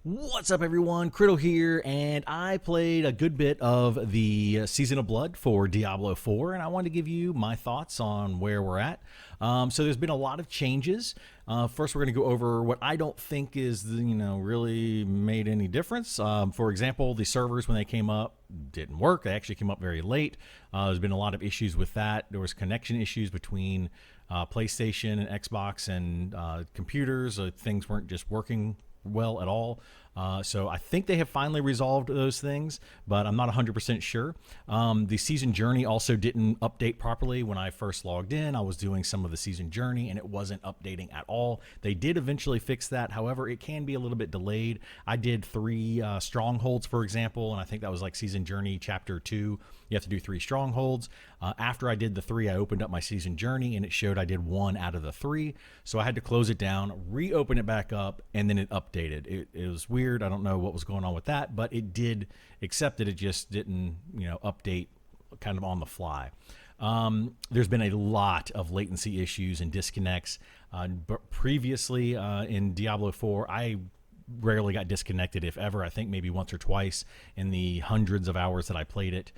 What's up, everyone? Kriddle here, and I played a good bit of the Season of Blood for Diablo 4, and I wanted to give you my thoughts on where we're at. So there's been a lot of changes. First, we're going to go over what I don't think is, really made any difference. For example, the servers, when they came up, didn't work. They actually came up very late. There's been a lot of issues with that. There was connection issues between PlayStation and Xbox and computers. Things weren't just working well at all. So I think they have finally resolved those things, but I'm not 100% sure. The season journey also didn't update properly when I first logged in. I was doing some of the season journey and it wasn't updating at all. They did eventually fix that. However, it can be a little bit delayed. I did 3 strongholds, for example, and I think that was like season journey chapter 2. You have to do 3 strongholds. After I did the 3, I opened up my season journey and it showed I did 1 out of the 3. So I had to close it down, reopen it back up, and then it updated. It was weird. I don't know what was going on with that, but it did accept it. It just didn't, update kind of on the fly. There's been a lot of latency issues and disconnects. But previously in Diablo 4, I rarely got disconnected, if ever. I think maybe once or twice in the hundreds of hours that I played it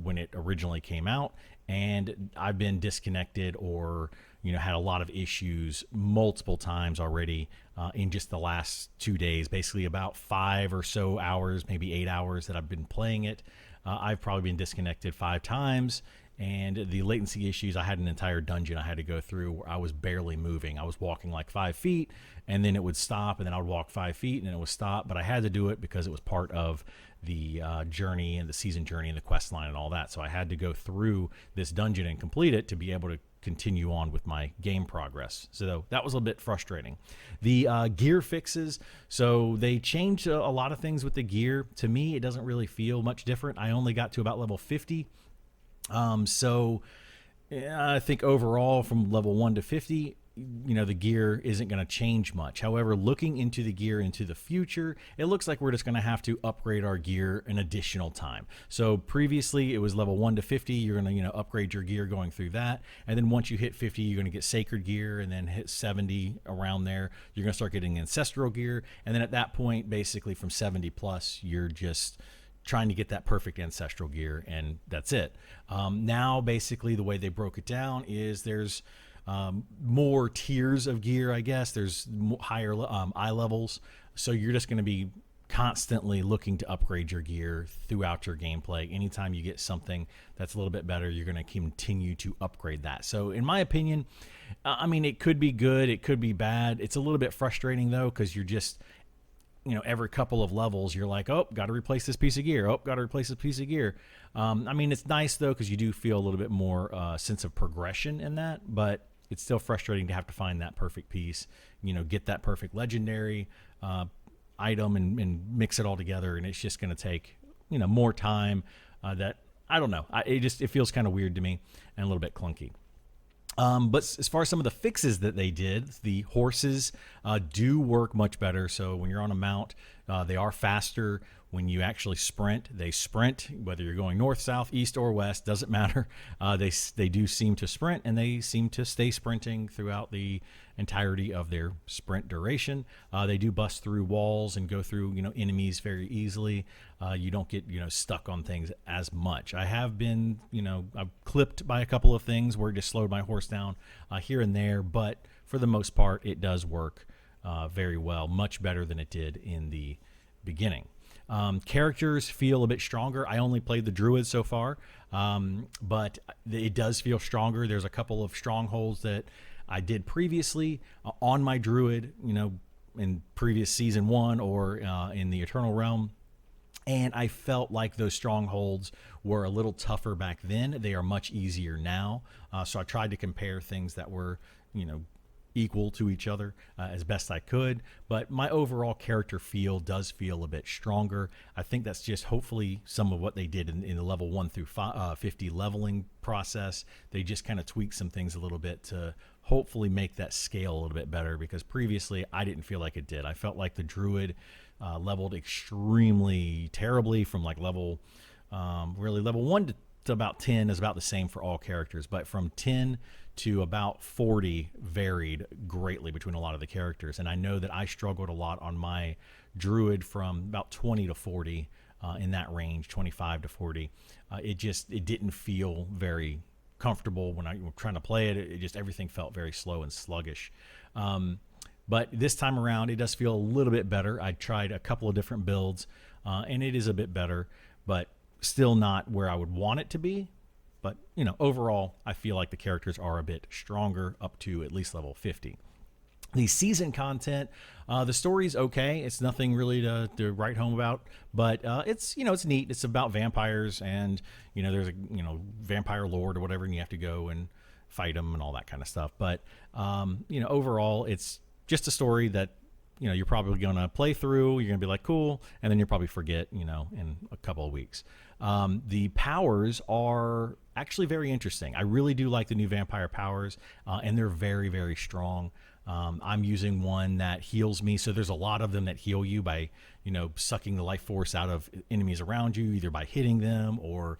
when it originally came out. And I've been disconnected or had a lot of issues multiple times already in just the last 2 days. Basically about 5 or so hours, maybe 8 hours that I've been playing it. I've probably been disconnected 5 times. And the latency issues, I had an entire dungeon I had to go through where I was barely moving. I was walking like 5 feet and then it would stop, and then I would walk 5 feet and then it would stop. But I had to do it because it was part of the journey and the season journey and the quest line and all that. So I had to go through this dungeon and complete it to be able to continue on with my game progress. So that was a bit frustrating. The gear fixes, so they changed a lot of things with the gear. To me, it doesn't really feel much different. I only got to about level 50. So yeah, I think overall from level 1 to 50, the gear isn't going to change much. However, looking into the gear into the future, it looks like we're just going to have to upgrade our gear an additional time. So previously it was level 1 to 50. You're going to, upgrade your gear going through that. And then once you hit 50, you're going to get sacred gear, and then hit 70 around there, you're going to start getting ancestral gear. And then at that point, basically from 70 plus, you're just trying to get that perfect ancestral gear, and that's it. Now, basically, the way they broke it down is there's more tiers of gear, I guess. There's higher eye levels, so you're just going to be constantly looking to upgrade your gear throughout your gameplay. Anytime you get something that's a little bit better, you're going to continue to upgrade that. So in my opinion, it could be good, it could be bad. It's a little bit frustrating, though, because you're just every couple of levels, you're like, oh, got to replace this piece of gear. Oh, got to replace this piece of gear. It's nice, though, because you do feel a little bit more sense of progression in that, but it's still frustrating to have to find that perfect piece, get that perfect legendary item and mix it all together. And it's just going to take, more time that, I don't know. It feels kind of weird to me and a little bit clunky. But as far as some of the fixes that they did, the horses do work much better. So when you're on a mount, they are faster. When you actually sprint, they sprint, whether you're going north, south, east, or west, doesn't matter. They do seem to sprint, and they seem to stay sprinting throughout the entirety of their sprint duration. They do bust through walls and go through enemies very easily. You don't get stuck on things as much. I have been I've clipped by a couple of things where it just slowed my horse down here and there, but for the most part, it does work very well, much better than it did in the beginning. Characters feel a bit stronger. I only played the druid so far, but it does feel stronger. There's a couple of strongholds that I did previously on my druid, in previous season 1 or in the Eternal Realm. And I felt like those strongholds were a little tougher back then. They are much easier now. So I tried to compare things that were, equal to each other as best I could, but my overall character feel does feel a bit stronger. I think that's just hopefully some of what they did in the level 1 through 50 leveling process. They just kind of tweaked some things a little bit to hopefully make that scale a little bit better, because previously I didn't feel like it did. I felt like the druid leveled extremely terribly from like level 1 to about 10 is about the same for all characters, but from 10 to about 40 varied greatly between a lot of the characters. And I know that I struggled a lot on my druid from about 20 to 40 in that range, 25 to 40. It didn't feel very comfortable when I was trying to play it. It just, everything felt very slow and sluggish. But this time around, it does feel a little bit better. I tried a couple of different builds, and it is a bit better, but still not where I would want it to be. But, overall, I feel like the characters are a bit stronger up to at least level 50. The season content, the story's okay. It's nothing really to write home about, but it's neat. It's about vampires, and there's a vampire lord or whatever, and you have to go and fight them and all that kind of stuff. But overall, it's just a story that you're probably going to play through. You're going to be like, cool, and then you'll probably forget in a couple of weeks. The powers are actually very interesting. I really do like the new vampire powers, and they're very, very strong. I'm using one that heals me. So there's a lot of them that heal you by, sucking the life force out of enemies around you, either by hitting them or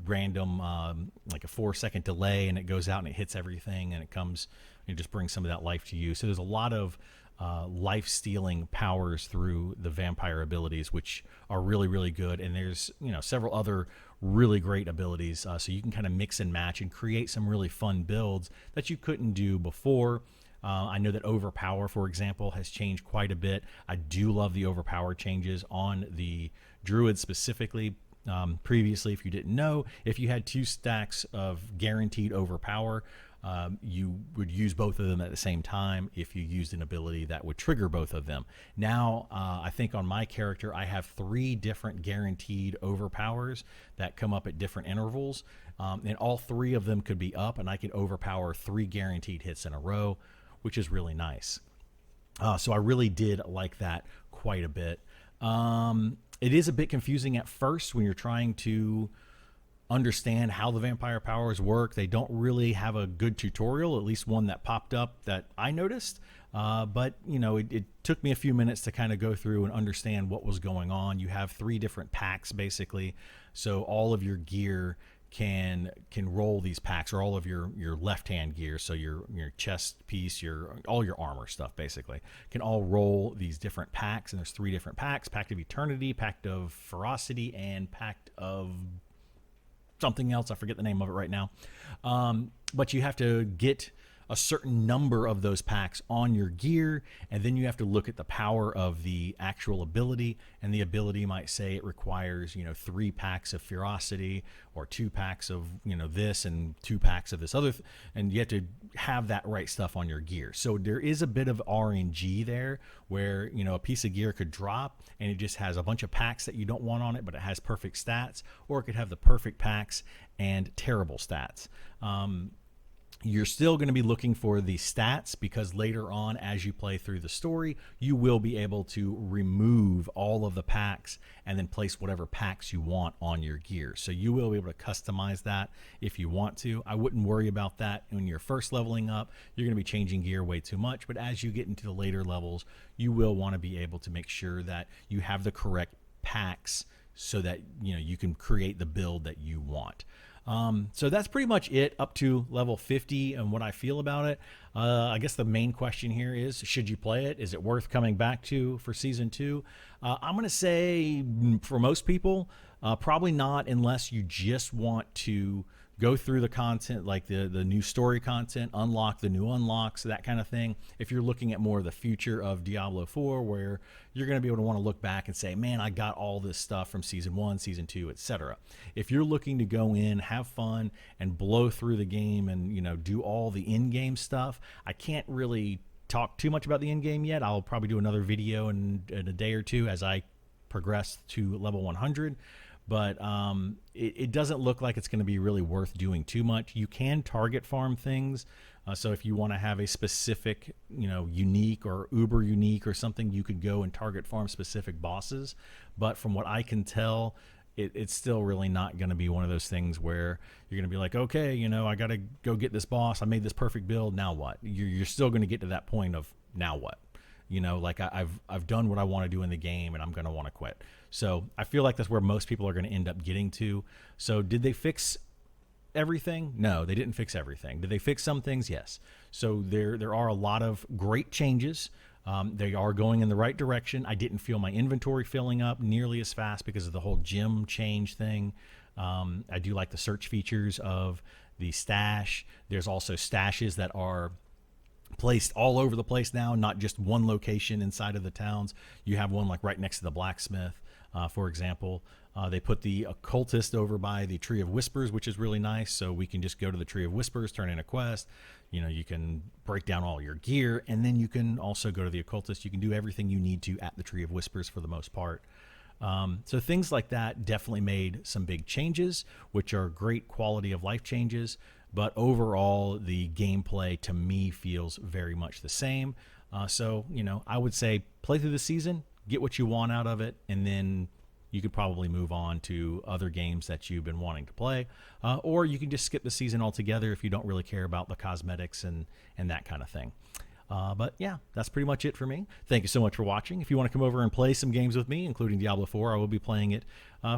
random, like a 4-second delay, and it goes out and it hits everything, and it comes and just brings some of that life to you. So there's a lot of life-stealing powers through the vampire abilities, which are really, really good. And there's, several other really great abilities. So you can kind of mix and match and create some really fun builds that you couldn't do before. I know that Overpower, for example, has changed quite a bit. I do love the Overpower changes on the Druid specifically. Previously, if you didn't know, if you had 2 stacks of guaranteed Overpower, you would use both of them at the same time if you used an ability that would trigger both of them. Now, I think on my character, I have 3 different guaranteed Overpowers that come up at different intervals, and all 3 of them could be up, and I could overpower 3 guaranteed hits in a row, which is really nice. So I really did like that quite a bit. It is a bit confusing at first when you're trying to understand how the vampire powers work. They don't really have a good tutorial, at least one that popped up that I noticed. But it took me a few minutes to kind of go through and understand what was going on. You have 3 different packs basically, so all of your gear can roll these packs, or all of your left hand gear, so your chest piece, all your armor stuff basically can all roll these different packs. And there's 3 different packs: Pact of Eternity, Pact of Ferocity, and Pact of something else. I forget the name of it right now. But you have to get a certain number of those packs on your gear, and then you have to look at the power of the actual ability, and the ability might say it requires 3 packs of Ferocity, or 2 packs of this, and 2 packs of this other and you have to have that right stuff on your gear. So there is a bit of RNG there, where a piece of gear could drop and it just has a bunch of packs that you don't want on it, but it has perfect stats, or it could have the perfect packs and terrible stats. You're still going to be looking for the stats, because later on, as you play through the story, you will be able to remove all of the packs and then place whatever packs you want on your gear. So you will be able to customize that if you want to. I wouldn't worry about that when you're first leveling up. You're going to be changing gear way too much, but as you get into the later levels, you will want to be able to make sure that you have the correct packs so that you can create the build that you want. So that's pretty much it up to level 50 and what I feel about it. I guess the main question here is, should you play it? Is it worth coming back to for season 2? I'm going to say for most people, probably not, unless you just want to go through the content, like the new story content, unlock the new unlocks, that kind of thing. If you're looking at more of the future of Diablo 4, where you're going to be able to want to look back and say, man, I got all this stuff from season 1, season 2, etc. If you're looking to go in, have fun, and blow through the game and do all the in-game stuff, I can't really talk too much about the in-game yet. I'll probably do another video in a day or two as I progress to level 100. But it doesn't look like it's going to be really worth doing too much. You can target farm things. So if you want to have a specific, unique or uber unique or something, you could go and target farm specific bosses. But from what I can tell, it's still really not going to be one of those things where you're going to be like, okay, I got to go get this boss. I made this perfect build. Now what? You're still going to get to that point of now what? Like I've done what I want to do in the game, and I'm going to want to quit. So I feel like that's where most people are going to end up getting to. So did they fix everything? No, they didn't fix everything. Did they fix some things? Yes. So there are a lot of great changes. They are going in the right direction. I didn't feel my inventory filling up nearly as fast because of the whole gym change thing. I do like the search features of the stash. There's also stashes that are placed all over the place now, not just one location inside of the towns. You have one like right next to the blacksmith, for example. They put the occultist over by the Tree of Whispers, which is really nice. So we can just go to the Tree of Whispers, turn in a quest. You know, you can break down all your gear, and then you can also go to the occultist. You can do everything you need to at the Tree of Whispers for the most part. So things like that definitely made some big changes, which are great quality of life changes. But overall, the gameplay to me feels very much the same. So, you know, I would say play through the season, get what you want out of it, and then you could probably move on to other games that you've been wanting to play. Or you can just skip the season altogether if you don't really care about the cosmetics and that kind of thing. But yeah, that's pretty much it for me. Thank you so much for watching. If you want to come over and play some games with me, including Diablo 4, I will be playing it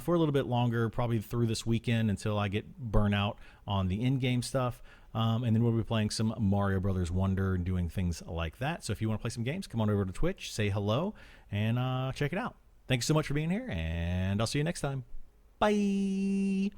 for a little bit longer, probably through this weekend until I get burnout on the in-game stuff. And then we'll be playing some Mario Brothers Wonder and doing things like that. So if you want to play some games, come on over to Twitch, say hello, and check it out. Thank you so much for being here, and I'll see you next time. Bye!